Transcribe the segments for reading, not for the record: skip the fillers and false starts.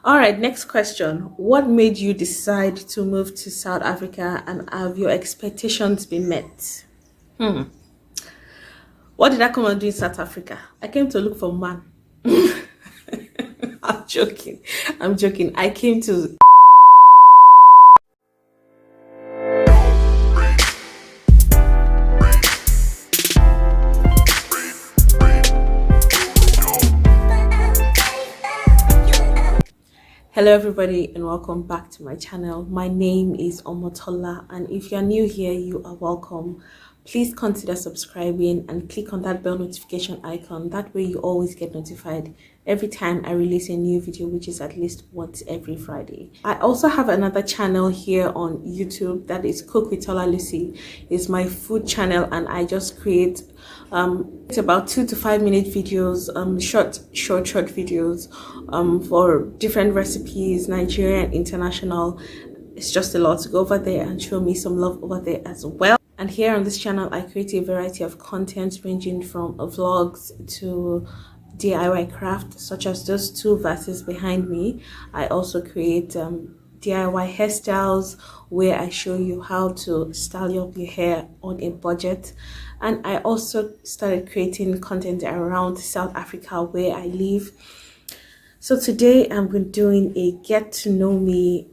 All right, next question. What made you decide to move to South Africa and have your expectations been met? Hmm. What did I come and do in South Africa? I came to look for man. I'm joking. I'm joking. I came to. Hello everybody and welcome back to my channel. My name is Tola, and if you're new here, you are welcome. Please consider subscribing and click on that bell notification icon. That way you always get notified every time I release a new video, which is at least once every Friday. I also have another channel here on YouTube that is Cook with Tola Lusi. It's my food channel, and I just create it's about 2 to 5 minute videos, short videos for different recipes, Nigerian, international. It's just a lot to go over there and show me some love over there as well. And here on this channel, I create a variety of content ranging from vlogs to DIY craft, such as those two vases behind me. I also create DIY hairstyles where I show you how to style up your hair on a budget. And I also started creating content around South Africa where I live. So today I'm doing a get to know me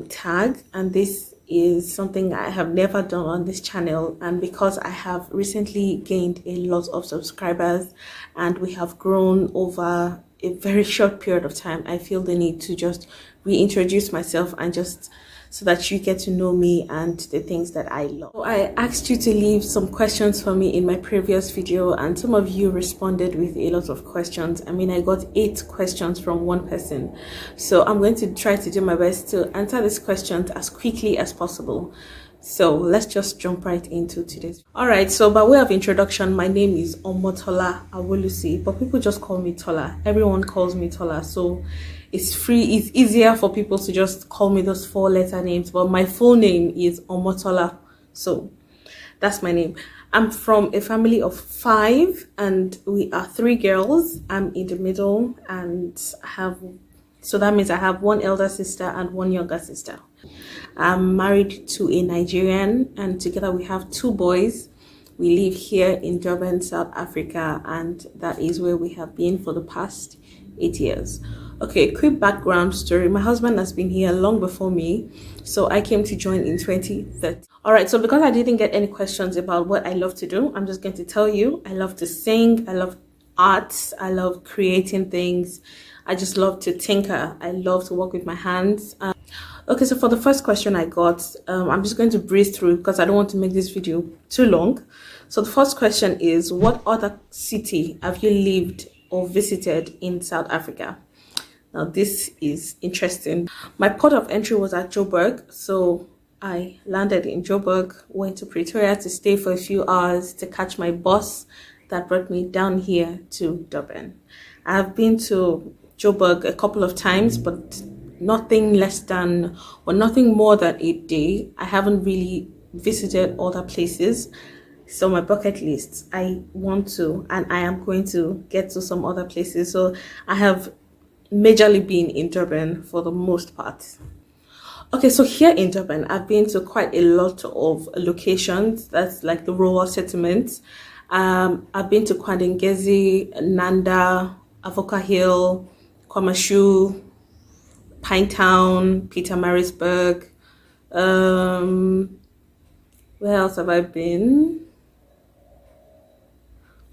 tag, and this is something I have never done on this channel, and because I have recently gained a lot of subscribers and we have grown over a very short period of time, I feel the need to just reintroduce myself and just so that you get to know me and the things that I love. So I asked you to leave some questions for me in my previous video, and some of you responded with a lot of questions. I mean, I got 8 questions from one person. So I'm going to try to do my best to answer these questions as quickly as possible. So let's just jump right into today's. All right, so by way of introduction, my name is Tola Awolusi, but people just call me Tola. Everyone calls me Tola, so it's easier for people to just call me those 4-letter names, but my full name is Tola, so that's my name. I'm from a family of 5 and we are 3 girls. I'm in the middle, and so that means I have 1 elder sister and 1 younger sister. I'm married to a Nigerian, and together we have 2 boys. We live here in Durban, South Africa, and that is where we have been for the past 8 years. Okay, quick background story. My husband has been here long before me, so I came to join in 2013. All right, so because I didn't get any questions about what I love to do, I'm just going to tell you I love to sing, I love arts, I love creating things, I just love to tinker, I love to work with my hands. Okay, so for the first question I got, I'm just going to breeze through because I don't want to make this video too long. So the first question is, what other city have you lived or visited in South Africa? Now this is interesting. My port of entry was at Joburg, so I landed in Joburg, went to Pretoria to stay for a few hours to catch my bus that brought me down here to Durban. I have been to Joburg a couple of times, but nothing more than a day. I haven't really visited other places. So my bucket list, I want to, and I am going to get to some other places. So I have majorly been in Durban for the most part. Okay, so here in Durban, I've been to quite a lot of locations. That's like the rural settlements. I've been to Kwadengezi, Nanda, Avoca Hill, Kwamashu, Pinetown, Pietermaritzburg. Where else have I been?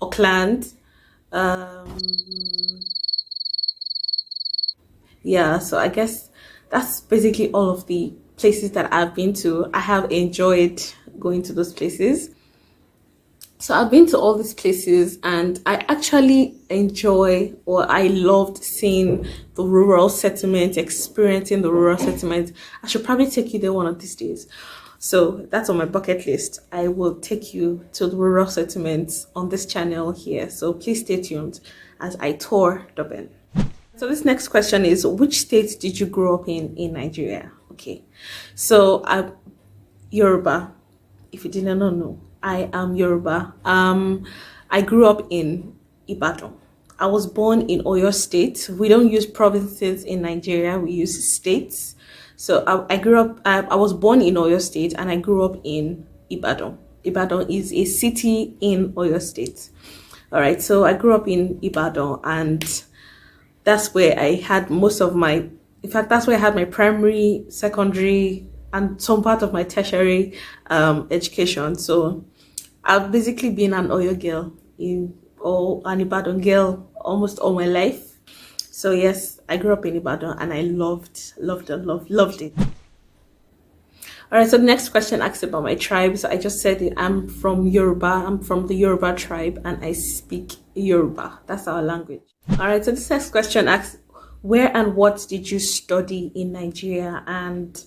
Auckland. Yeah, so I guess that's basically all of the places that I've been to. I have enjoyed going to those places. So I've been to all these places, and I actually I loved seeing the rural settlement, experiencing the rural settlement. I should probably take you there one of these days. So that's on my bucket list. I will take you to the rural settlements on this channel here. So please stay tuned as I tour Durban. So this next question is, which state did you grow up in Nigeria? Okay, so I'm Yoruba. If you didn't know, I am Yoruba. I grew up in Ibadan. I was born in Oyo State. We don't use provinces in Nigeria, we use states. So I grew up, I was born in Oyo State and I grew up in Ibadan. Ibadan is a city in Oyo State. All right, so I grew up in Ibadan, and that's where I had most of my, in fact, that's where I had my primary, secondary, and some part of my tertiary education. So I've basically been an Oyo girl or an Ibadan girl almost all my life. So yes, I grew up in Ibadan and I loved it. All right, so the next question asks about my tribe. So I just said it, I'm from Yoruba. I'm from the Yoruba tribe and I speak Yoruba. That's our language. All right, so this next question asks, where and what did you study in Nigeria, and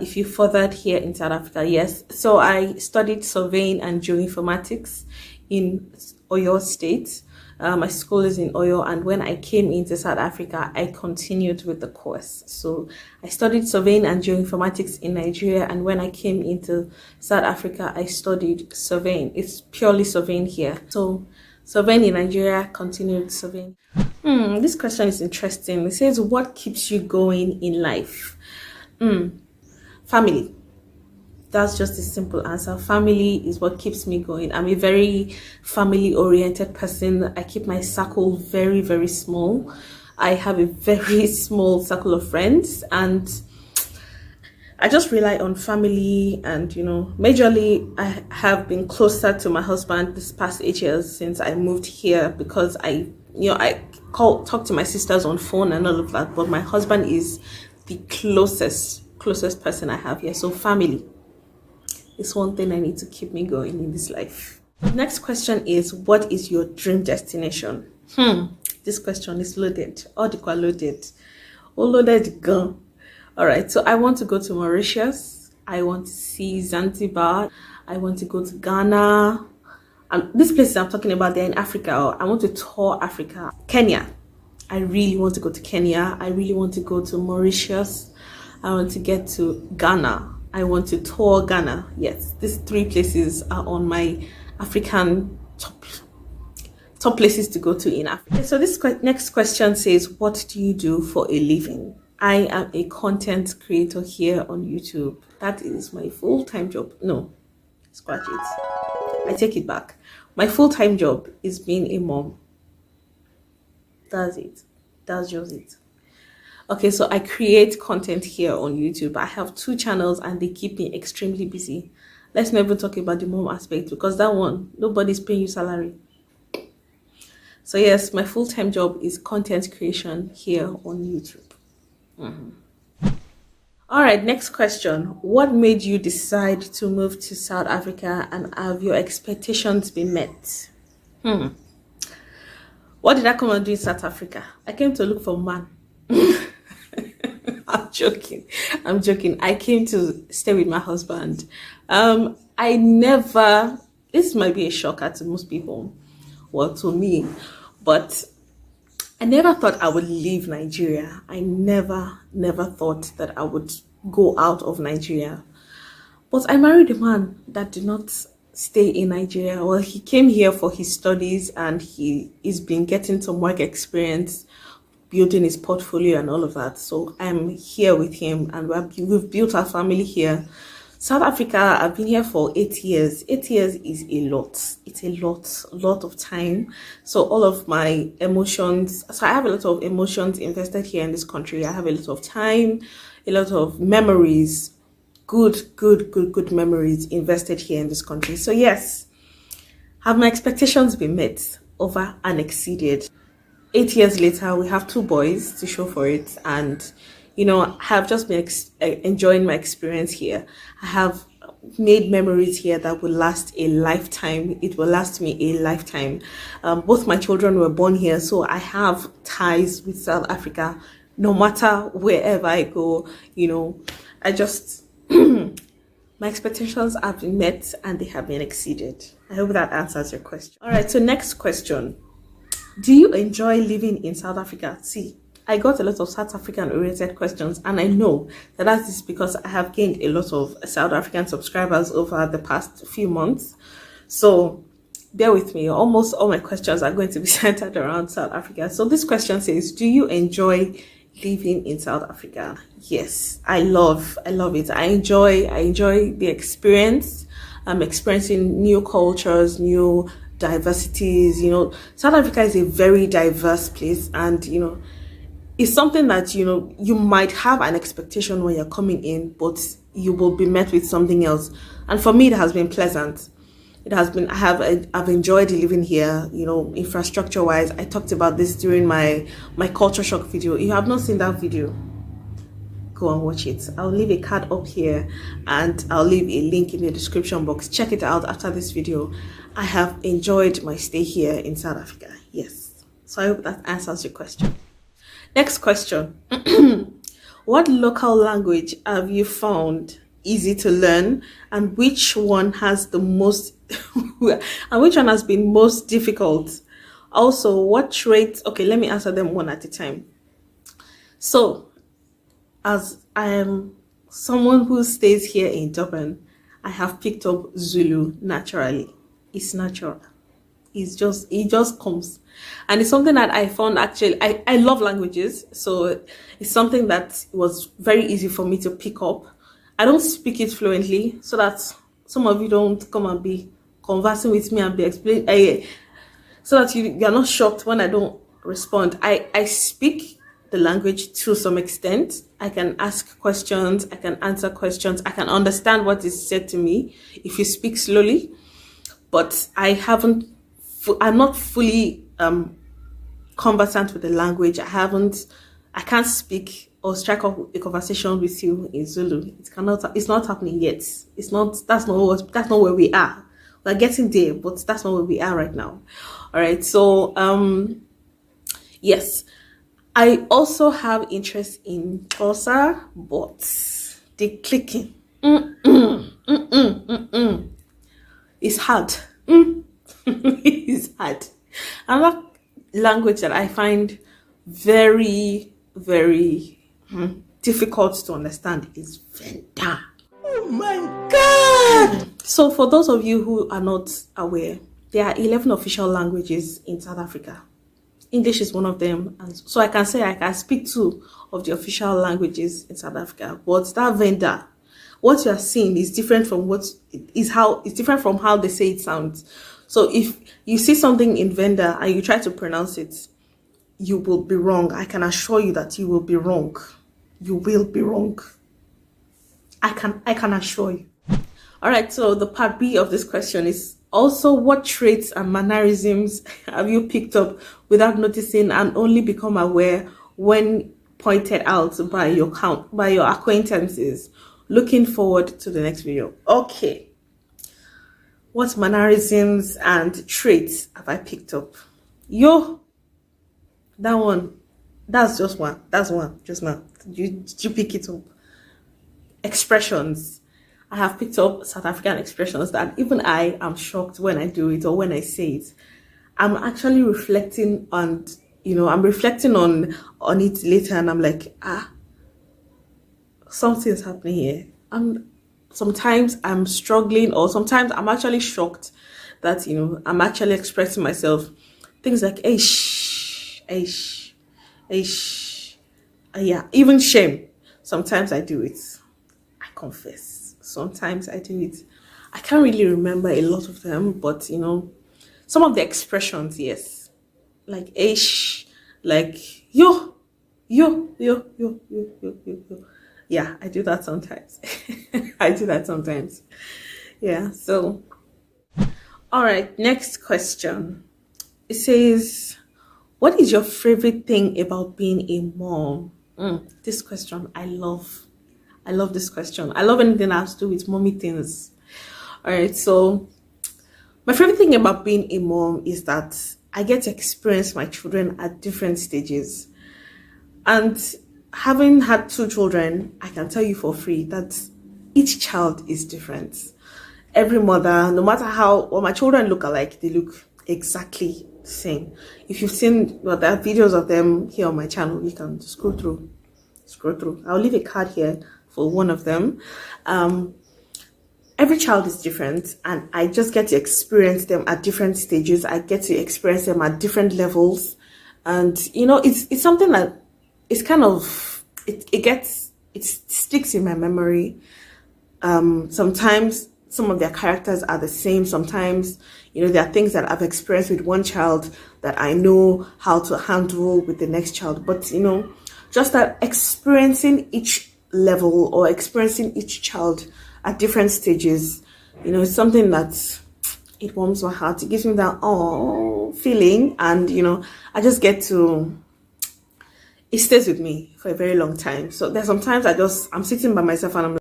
if you furthered here in South Africa? Yes, so I studied surveying and geoinformatics in Oyo State. My school is in Oyo, and when I came into South Africa, I continued with the course. So I studied surveying and geoinformatics in Nigeria, and when I came into South Africa, I studied surveying. It's purely surveying here. So surveying in Nigeria, continued surveying. This question is interesting. It says, what keeps you going in life? Family. That's just a simple answer. Family is what keeps me going. I'm a very family-oriented person. I keep my circle very, very small. I have a very small circle of friends, and I just rely on family. And, you know, majorly, I have been closer to my husband this past 8 years since I moved here, because I talk to my sisters on phone and all of that. But my husband is the closest person I have here. So family. It's one thing I need to keep me going in this life. Next question is, what is your dream destination? This question is loaded. All the loaded. All loaded gun. All right, so I want to go to Mauritius. I want to see Zanzibar. I want to go to Ghana. These places I'm talking about, they're in Africa. I want to tour Africa. Kenya. I really want to go to Kenya. I really want to go to Mauritius. I want to get to Ghana. I want to tour Ghana. Yes, these 3 places are on my African top places to go to in Africa. So this next question says, what do you do for a living? I am a content creator here on YouTube. That is my full-time job. No, scratch it. I take it back. My full-time job is being a mom. That's it. That's just it. Okay, so I create content here on YouTube. I have 2 channels and they keep me extremely busy. Let's not even talk about the mom aspect, because that one, nobody's paying you salary. So yes, my full-time job is content creation here on YouTube. All right, next question. What made you decide to move to South Africa, and have your expectations been met? What did I come and do in South Africa? I came to look for a man. I'm joking. I came to stay with my husband. This might be a shocker to most people, well, to me, but I never thought I would leave Nigeria. I never thought that I would go out of Nigeria. But I married a man that did not stay in Nigeria. Well, he came here for his studies and he's been getting some work experience, building his portfolio and all of that. So I'm here with him and we've built our family here. South Africa, I've been here for 8 years. 8 years is a lot. It's a lot of time. So all of my emotions, so I have a lot of emotions invested here in this country. I have a lot of time, a lot of memories, good memories invested here in this country. So yes, have my expectations been met, over and exceeded? 8 years later, we have 2 boys to show for it, and you know, I have just been enjoying my experience here. I have made memories here that will last a lifetime. It will last me a lifetime. Both my children were born here, so I have ties with South Africa. No matter wherever I go, you know, I just my expectations have been met and they have been exceeded. I hope that answers your question. All right, so next question. Do you enjoy living in South Africa? See, I got a lot of South African oriented questions, and I know that is because I have gained a lot of South African subscribers over the past few months. So bear with me. Almost all my questions are going to be centered around South Africa. So this question says, do you enjoy living in South Africa? Yes, I love it. I enjoy the experience. I'm experiencing new cultures, new diversities. You know, South Africa is a very diverse place, and you know, it's something that, you know, you might have an expectation when you're coming in, but you will be met with something else. And for me, it has been pleasant. It has been, I've enjoyed living here, you know, infrastructure wise. I talked about this during my culture shock video. If you have not seen that video, go and watch it. I'll leave a card up here and I'll leave a link in the description box. Check it out after this video. I have enjoyed my stay here in South Africa. Yes. So I hope that answers your question. Next question. What local language have you found easy to learn, and which one has the most and which one has been most difficult? Also, what traits? Okay, let me answer them one at a time. So, as I am someone who stays here in Durban, I have picked up Zulu naturally. It's natural. It just comes, and it's something that I found. Actually, I love languages, so it's something that was very easy for me to pick up. I don't speak it fluently, so that some of you don't come and be conversing with me and be explaining, so that you're not shocked when I don't respond. I speak the language to some extent. I can ask questions, I can answer questions, I can understand what is said to me if you speak slowly, but I'm not fully conversant with the language. I can't speak or strike up a conversation with you in Zulu. It's not happening yet. That's not where we are. We're getting there, but that's not where we are right now. All right. So yes, I also have interest in Tola, but the clicking is hard. It's hard. Another language that I find very, very difficult to understand is Venda. Oh my God! So for those of you who are not aware, there are 11 official languages in South Africa. English is one of them, and so I can say I can speak 2 of the official languages in South Africa. But that Venda, what you are seeing is different from it's different from how they say it sounds. So if you see something in Venda and you try to pronounce it, you will be wrong. I can assure you that you will be wrong. You will be wrong. I can assure you. All right, so the part B of this question is also, what traits and mannerisms have you picked up without noticing and only become aware when pointed out by your acquaintances? Looking forward to the next video. Okay. What mannerisms and traits have I picked up? That one. That's just one. That's one just now. You pick it up. Expressions. I have picked up South African expressions that even I am shocked when I do it or when I say it. I'm actually reflecting on, I'm reflecting on it later, and I'm like, something's happening here. Sometimes I'm struggling, or sometimes I'm actually shocked that, I'm actually expressing myself. Things like, yeah, even shame. Sometimes I do it. I confess. Sometimes I do it. I can't really remember a lot of them, but, some of the expressions, yes. Like, like, yo. Yeah, I do that sometimes. I do that sometimes. Yeah, so. All right, next question. It says, what is your favorite thing about being a mom? This question, I love this question. I love anything that has to do with mommy things. All right, so my favorite thing about being a mom is that I get to experience my children at different stages. And having had 2 children, I can tell you for free that each child is different. Every mother, no matter what my children look alike, they look exactly the same. If you've seen, there are videos of them here on my channel, you can scroll through. I'll leave a card here for one of them. every child is different, and I just get to experience them at different stages. I get to experience them at different levels. And it's something that it's kind of it sticks in my memory. Sometimes some of their characters are the same. Sometimes, there are things that I've experienced with one child that I know how to handle with the next child. But, just that experiencing each level or experiencing each child at different stages, it's something that it warms my heart. It gives me that feeling, and I just get to. It stays with me for a very long time. So there's sometimes I'm sitting by myself and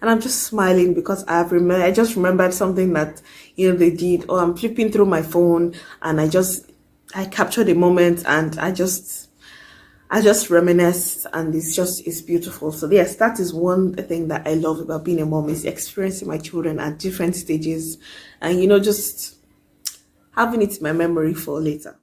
I'm just smiling because I just remembered something that they did, or I'm flipping through my phone and I capture the moment, and I just reminisce, and it's beautiful. So yes, that is one thing that I love about being a mom, is experiencing my children at different stages, and just having it in my memory for later.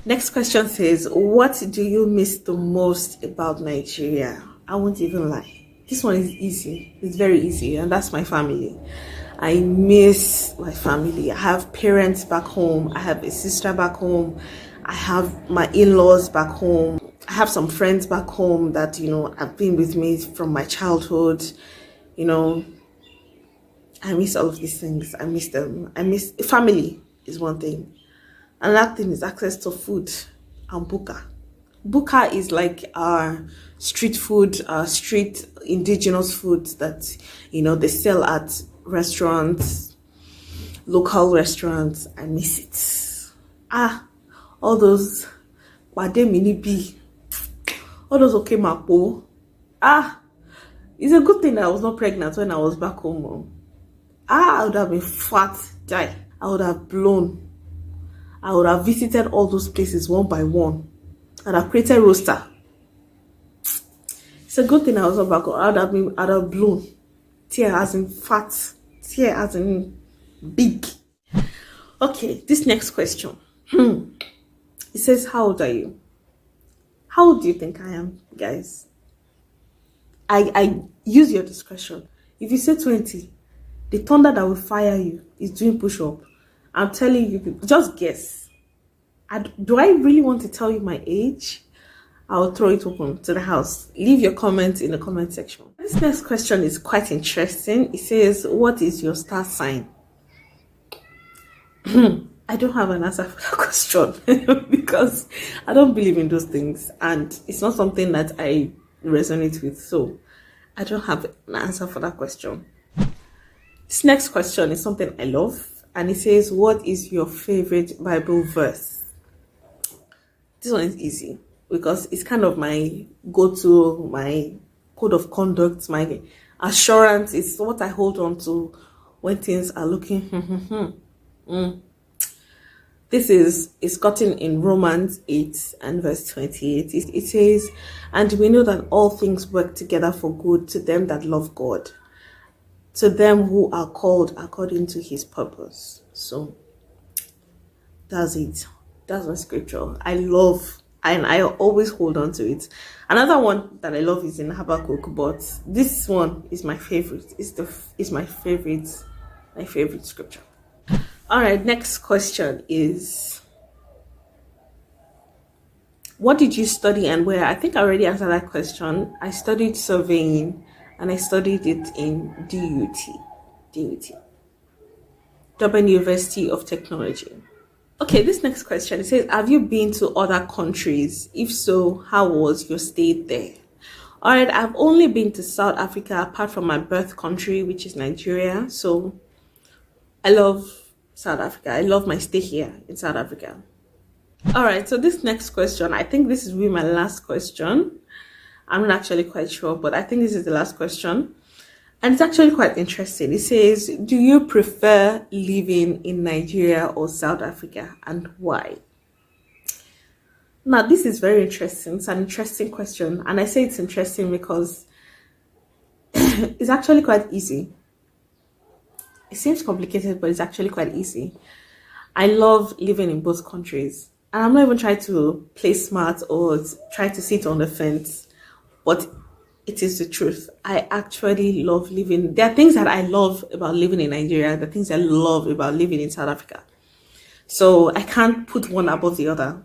Next question says, what do you miss the most about Nigeria? I won't even lie. This one is easy. It's very easy, and that's my family. I miss my family. I have parents back home. I have a sister back home. I have my in-laws back home. I have some friends back home that, have been with me from my childhood. I miss all of these things. I miss them. I miss family is one thing. Another thing is access to food and buka. Buka is like our street food, street indigenous food that, they sell at restaurants, local restaurants. I miss it. All those Wade Mini B, all those Okemapo. It's a good thing that I was not pregnant when I was back home. I would have been fat, die. I would have blown. I would have visited all those places one by one, and I've created roster. It's a good thing I was not back home. I'd have blown. Tear as in fat, tear as in big. Okay, this next question. It says, how old are you? How old do you think I am, guys? I use your discretion. If you say 20, the thunder that will fire you is doing push-up. I'm telling you people, just guess. Do I really want to tell you my age? I'll throw it open to the house. Leave your comments in the comment section. This next question is quite interesting. It says, what is your star sign? I don't have an answer for that question because I don't believe in those things, and it's not something that I resonate with. So I don't have an answer for that question. This next question is something I love, and it says, what is your favorite Bible verse? This one is easy because it's kind of my go-to, my code of conduct, my assurance. It's what I hold on to when things are looking This is gotten in Romans 8 and verse 28. It says, and we know that all things work together for good to them that love God, to them who are called according to his purpose. So that's it. That's my scripture. I love, and I always hold on to it. Another one that I love is in Habakkuk, but this one is my favorite. It's my favorite scripture. All right, next question is, what did you study and where? I think I already answered that question. I studied surveying, and I studied it in DUT, Durban University of Technology. Okay, this next question, it says, have you been to other countries? If so, how was your stay there? All right, I've only been to South Africa apart from my birth country, which is Nigeria. So I love South Africa. I love my stay here in South Africa. All right, so this next question, I think this will be my last question. I'm not actually quite sure, but I think this is the last question. And it's actually quite interesting. It says, do you prefer living in Nigeria or South Africa, and why? Now, this is very interesting. It's an interesting question. And I say it's interesting because it's actually quite easy. It seems complicated, but it's actually quite easy. I love living in both countries. And I'm not even trying to play smart or try to sit on the fence. But it is the truth. I actually love living. There are things that I love about living in Nigeria, the things I love about living in South Africa. So I can't put one above the other.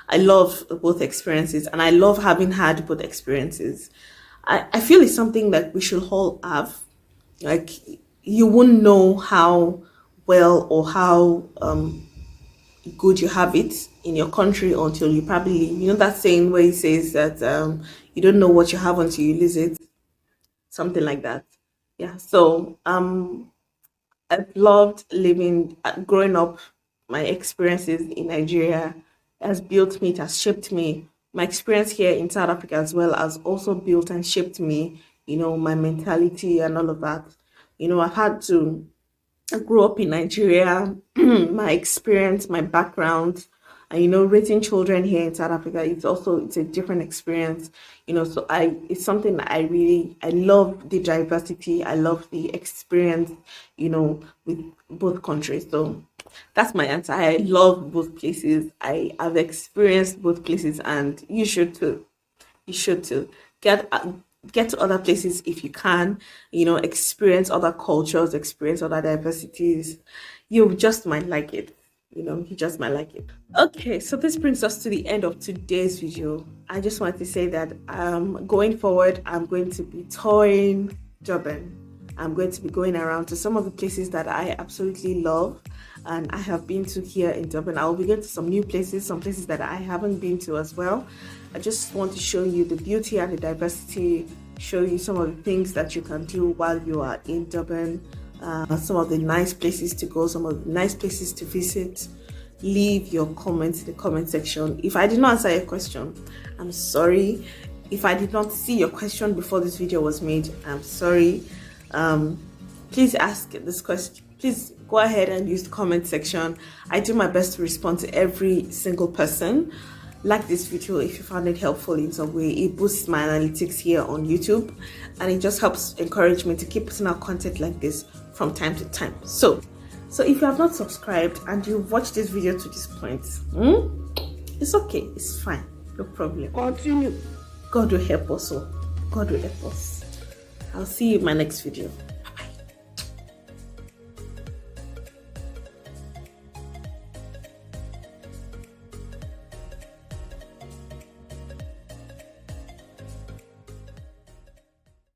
I love both experiences, and I love having had both experiences. I feel it's something that we should all have. Like, you won't know how well or how good you have it in your country until you probably, that saying where he says that you don't know what you have until you lose it, something like that. Yeah. So I've loved living, growing up. My experiences in Nigeria has built me, it has shaped me. My experience here in South Africa as well has also built and shaped me, my mentality and all of that. I've had to, I grew up in Nigeria, my experience, my background, and raising children here in South Africa, it's a different experience. So it's something that I love the diversity, I love the experience, with both countries. So that's my answer. I love both places. I have experienced both places, and you should too. You should too. Get to other places if you can, experience other cultures, experience other diversities. You just might like it. You just might like it. Okay, so this brings us to the end of today's video. I just want to say that going forward, I'm going to be touring Durban. I'm going to be going around to some of the places that I absolutely love and I have been to here in Dublin. I will be going to some new places, some places that I haven't been to as well. I just want to show you the beauty and the diversity, show you some of the things that you can do while you are in Dublin, some of the nice places to go, some of the nice places to visit. Leave your comments in the comment section. If I did not answer your question, I'm sorry. If I did not see your question before this video was made, I'm sorry. Please ask this question. Please go ahead and use the comment section. I do my best to respond to every single person. Like this video if you found it helpful in some way. It boosts my analytics here on YouTube, and it just helps encourage me to keep putting out content like this from time to time. So if you have not subscribed and you've watched this video to this point, it's okay, it's fine, no problem. Continue. God will help us all. God will help us. I'll see you in my next video.